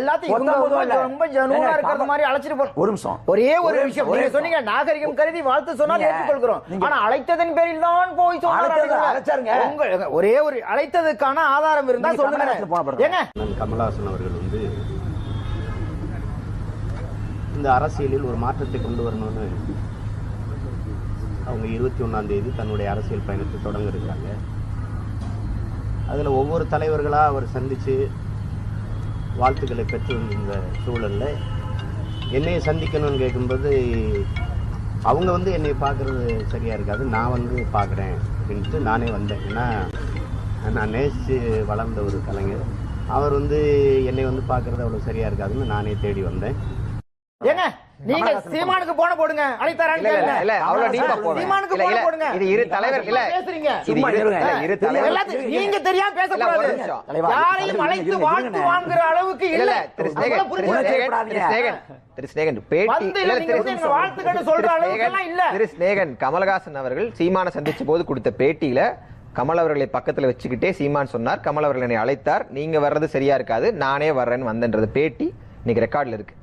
எல்லாத்தையும் ரொம்ப ஜனூனா இருக்கிறது மாதிரி அழைச்சிட்டு போறோம். ஒரு நிமிஷம், ஒரே ஒரு விஷயம் நீங்க சொன்னீங்க, நாகரிகம் கருதி வாழ்த்து சொன்னால் ஏற்றுக்கொள்கிறோம். ஆனா அழைத்ததன் பேரில் தான் போய் சொன்னாங்க. ஒரே ஒரு அழைத்ததுக்கான ஆதாரம் இருந்தா சொல்லுங்க. ஏங்க கமலஹாசன் அவர்கள் வந்து இந்த அரசியலில் ஒரு மாற்றத்தை கொண்டு வரணும்னு அவங்க 21ஆம் தேதி தன்னுடைய அரசியல் பயணத்தை தொடங்க இருக்காங்க. அதில் ஒவ்வொரு தலைவர்களாக அவர் சந்தித்து வாழ்த்துக்களை பெற்று வந்த சூழலில் என்னையை சந்திக்கணும்னு கேட்கும்போது அவங்க வந்து என்னை பார்க்குறது சரியாக இருக்காது, நான் வந்து பார்க்குறேன் அப்படின்ட்டு நானே வந்தேன். ஏன்னா நான் நேசித்து வளர்ந்த ஒரு கலைஞர், அவர் வந்து என்னை வந்து பார்க்குறது அவ்வளோ சரியாக இருக்காதுன்னு நானே தேடி வந்தேன். ஏங்க நீங்க சீமானுக்கு போன போடுங்க, அழைத்தாரான்னு கேளுங்க. இல்ல அவ்வளவு டீப்பா போடுங்க. சீமானுக்கு போன போடுங்க. இது இரு தலைவர் இல்ல பேசுறீங்க. இரு தலைவர் எல்லாத்தையும் நீங்க தெரியாம பேச கூடாது. யாரையும் அழைத்து வாழ்த்து வாங்குற அளவுக்கு இல்ல. திரு ஸ்நேகன் பேட்டி இல்ல, வாழ்த்துக்கள் சொல்ற அளவுக்கு எல்லாம் இல்ல. திரு ஸ்நேகன் கமலஹாசன் அவர்கள் சீமானை சந்திச்ச போது கொடுத்த பேட்டியில கமல் அவர்களை பக்கத்துல வச்சுக்கிட்டே சீமான் சொன்னார், கமல் அவர்கள் என்னை அழைத்தார், நீங்க வர்றது சரியா இருக்காது, நானே வர்றேன்னு வந்தன்றது பேட்டி இன்னைக்கு ரெக்கார்ட்ல இருக்கு.